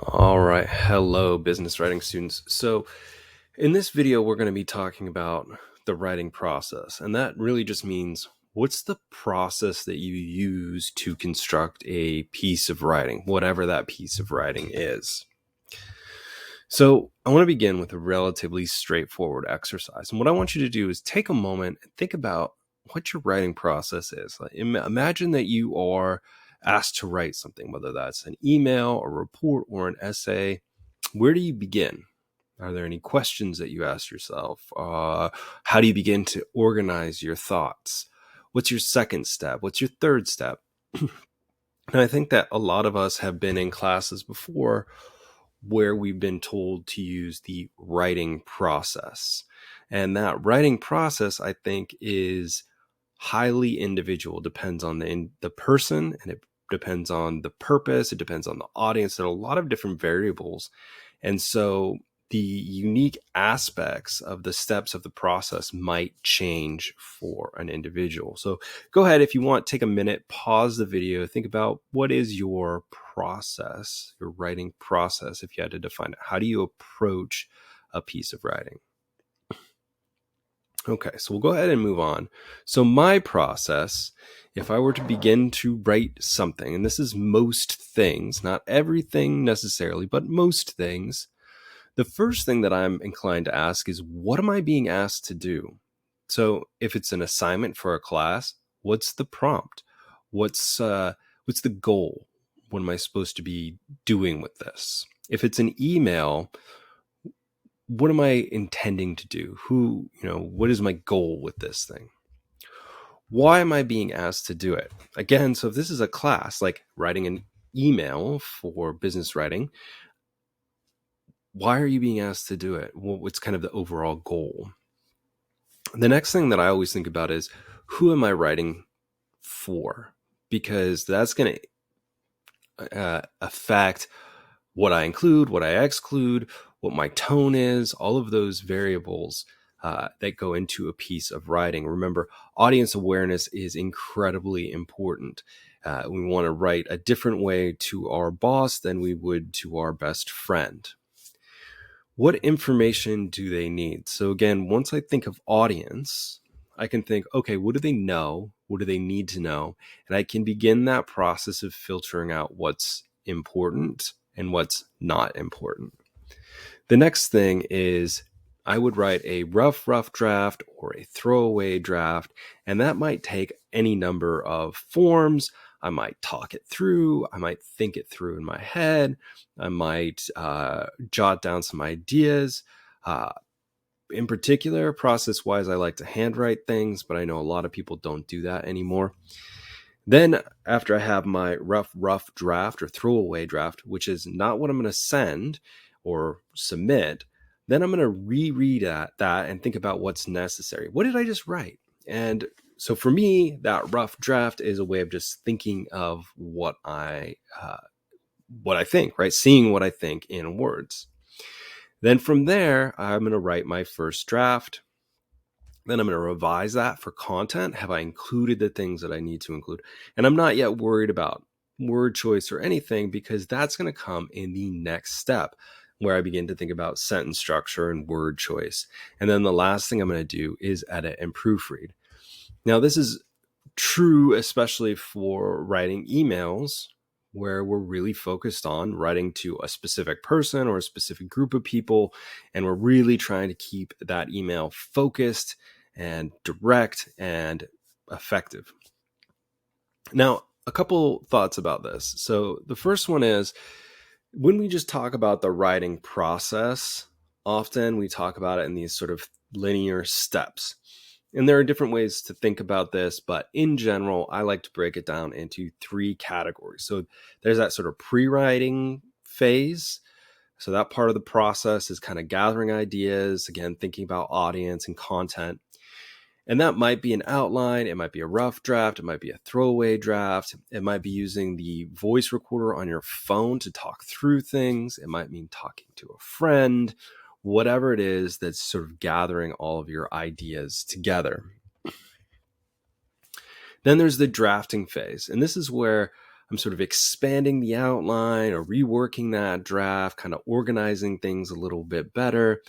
All right. Hello, business writing students. So, in this video, we're going to be talking about the writing process. And that really just means what's the process that you use to construct a piece of writing, whatever that piece of writing is. So, I want to begin with a relatively straightforward exercise. And what I want you to do is take a moment and think about what your writing process is. Like, imagine that you are asked to write something, whether that's an email, a report, or an essay. Where do you begin? Are there any questions that you ask yourself? How do you begin to organize your thoughts? What's your second step? What's your third step? And I think that a lot of us have been in classes before where we've been told to use the writing process. And that writing process, I think, is highly individual. Depends on the person, and it depends on the purpose. It depends on the audience. There are a lot of different variables. And so the unique aspects of the steps of the process might change for an individual. So go ahead, if you want, take a minute, pause the video, think about what is your process, your writing process, if you had to define it. How do you approach a piece of writing? Okay, so we'll go ahead and move on. So my process, if I were to begin to write something, and this is most things, not everything necessarily, but most things, the first thing that I'm inclined to ask is, what am I being asked to do? So if it's an assignment for a class, what's the prompt? What's the goal? What am I supposed to be doing with this? If it's an email, what am I intending to do? What is my goal with this thing? Why am I being asked to do it? Again, so if this is a class, like writing an email for business writing, why are you being asked to do it? What's kind of the overall goal? The next thing that I always think about is, who am I writing for? Because that's going to affect what I include, what I exclude, what my tone is, all of those variables that go into a piece of writing. Remember, audience awareness is incredibly important. We want to write a different way to our boss than we would to our best friend. What information do they need? So again, once I think of audience, I can think, okay, what do they know? What do they need to know? And I can begin that process of filtering out what's important and what's not important. The next thing is, I would write a rough draft or a throwaway draft, and that might take any number of forms. I might talk it through. I might think it through in my head. I might jot down some ideas. In particular, process-wise, I like to handwrite things, but I know a lot of people don't do that anymore. Then after I have my rough draft or throwaway draft, which is not what I'm going to send or submit, then I'm going to reread that and think about what's necessary. What did I just write? And so for me, that rough draft is a way of just thinking of what I think, right? Seeing what I think in words. Then from there, I'm going to write my first draft. Then I'm going to revise that for content. Have I included the things that I need to include? And I'm not yet worried about word choice or anything, because that's going to come in the next step, where I begin to think about sentence structure and word choice. And then the last thing I'm going to do is edit and proofread. Now, this is true especially for writing emails, where we're really focused on writing to a specific person or a specific group of people, and we're really trying to keep that email focused and direct and effective. Now, a couple thoughts about this. So the first one is, when we just talk about the writing process, often we talk about it in these sort of linear steps. And there are different ways to think about this, but in general, I like to break it down into 3 categories. So there's that sort of pre-writing phase. So that part of the process is kind of gathering ideas, again, thinking about audience and content. And that might be an outline, it might be a rough draft, it might be a throwaway draft, it might be using the voice recorder on your phone to talk through things, it might mean talking to a friend, whatever it is that's sort of gathering all of your ideas together. Then there's the drafting phase, and this is where I'm sort of expanding the outline or reworking that draft, kind of organizing things a little bit better.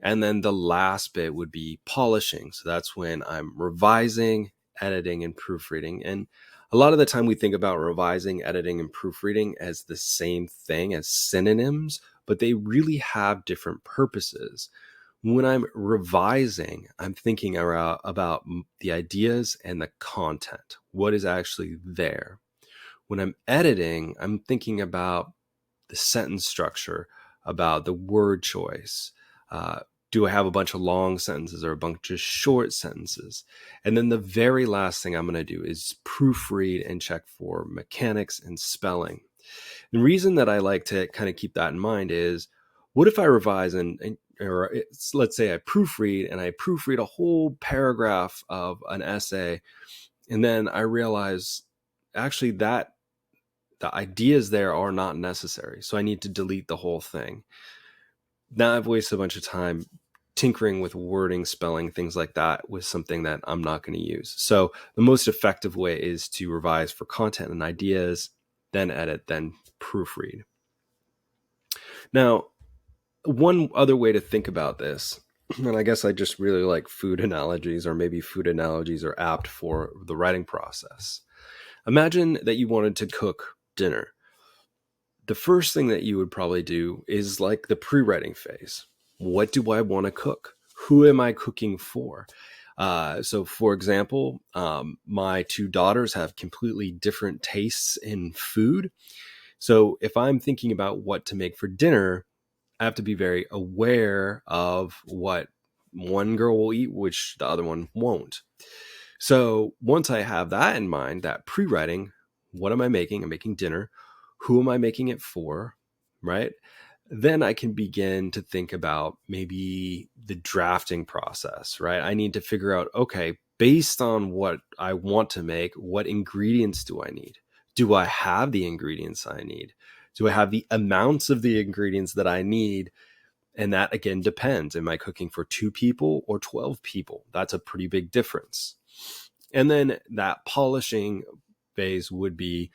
And then the last bit would be polishing. So that's when I'm revising, editing, and proofreading. And a lot of the time we think about revising, editing, and proofreading as the same thing, as synonyms, but they really have different purposes. When I'm revising, I'm thinking about the ideas and the content, what is actually there. When I'm editing, I'm thinking about the sentence structure, about the word choice. Do I have a bunch of long sentences or a bunch of short sentences? And then the very last thing I'm going to do is proofread and check for mechanics and spelling. The reason that I like to kind of keep that in mind is, what if I revise or let's say I proofread and I proofread a whole paragraph of an essay, and then I realize actually that the ideas there are not necessary. So I need to delete the whole thing. Now I've wasted a bunch of time tinkering with wording, spelling, things like that with something that I'm not going to use. So the most effective way is to revise for content and ideas, then edit, then proofread. Now, one other way to think about this, and I guess I just really like food analogies, or maybe food analogies are apt for the writing process. Imagine that you wanted to cook dinner. The first thing that you would probably do is like the pre-writing phase. What do I want to cook? Who am I cooking for? So for example, my two daughters have completely different tastes in food. So if I'm thinking about what to make for dinner, I have to be very aware of what one girl will eat, which the other one won't. So once I have that in mind, that pre-writing, what am I making? I'm making dinner. Who am I making it for? Right? Then I can begin to think about maybe the drafting process, right? I need to figure out, okay, based on what I want to make, what ingredients do I need? Do I have the ingredients I need? Do I have the amounts of the ingredients that I need? And that again depends. Am I cooking for 2 people or 12 people? That's a pretty big difference. And then that polishing phase would be,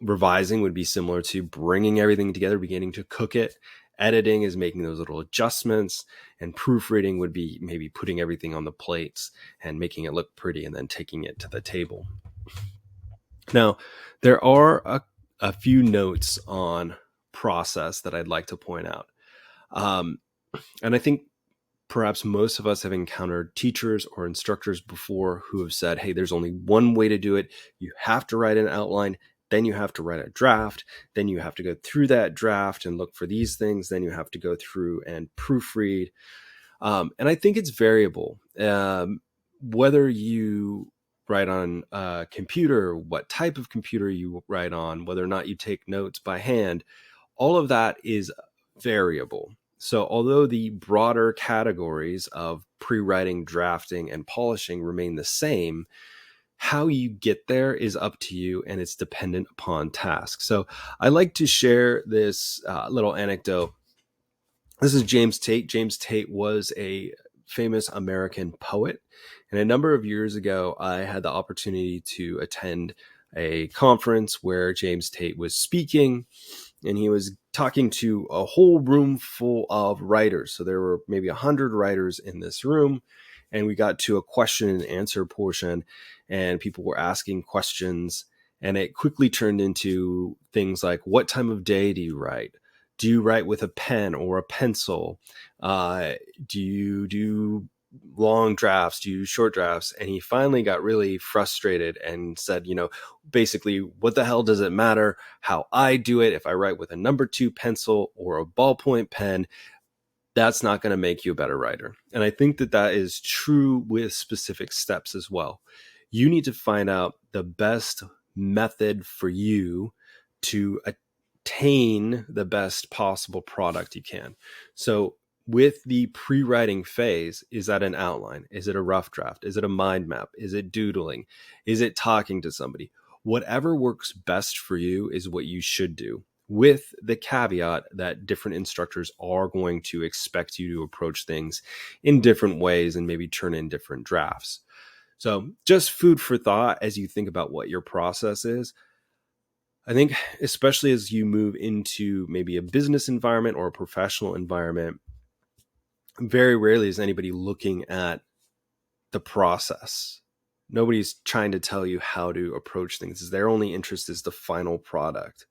revising would be similar to bringing everything together, beginning to cook it. Editing is making those little adjustments, and proofreading would be maybe putting everything on the plates and making it look pretty and then taking it to the table. Now, there are a few notes on process that I'd like to point out. And I think perhaps most of us have encountered teachers or instructors before who have said, hey, there's only one way to do it. You have to write an outline, then you have to write a draft, then you have to go through that draft and look for these things, then you have to go through and proofread. And I think it's variable. Whether you write on a computer, what type of computer you write on, whether or not you take notes by hand, all of that is variable. So although the broader categories of pre-writing, drafting, and polishing remain the same, how you get there is up to you, and it's dependent upon task. So I like to share this little anecdote. This is James Tate. James Tate was a famous American poet. And a number of years ago, I had the opportunity to attend a conference where James Tate was speaking, and he was talking to a whole room full of writers. So there were maybe 100 writers in this room, and we got to a question and answer portion, and people were asking questions, and it quickly turned into things like, what time of day do you write? Do you write with a pen or a pencil? Do you do long drafts? Do you do short drafts? And he finally got really frustrated and said, basically, what the hell does it matter how I do it? If I write with a number 2 pencil or a ballpoint pen, that's not going to make you a better writer. And I think that that is true with specific steps as well. You need to find out the best method for you to attain the best possible product you can. So with the pre-writing phase, is that an outline? Is it a rough draft? Is it a mind map? Is it doodling? Is it talking to somebody? Whatever works best for you is what you should do, with the caveat that different instructors are going to expect you to approach things in different ways and maybe turn in different drafts. So just food for thought as you think about what your process is. I think especially as you move into maybe a business environment or a professional environment, very rarely is anybody looking at the process. Nobody's trying to tell you how to approach things. Their only interest is the final product.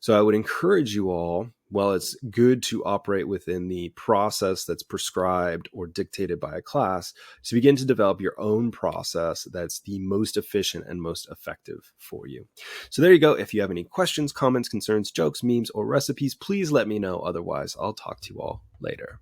So I would encourage you all, while it's good to operate within the process that's prescribed or dictated by a class, to begin to develop your own process that's the most efficient and most effective for you. So there you go. If you have any questions, comments, concerns, jokes, memes, or recipes, please let me know. Otherwise, I'll talk to you all later.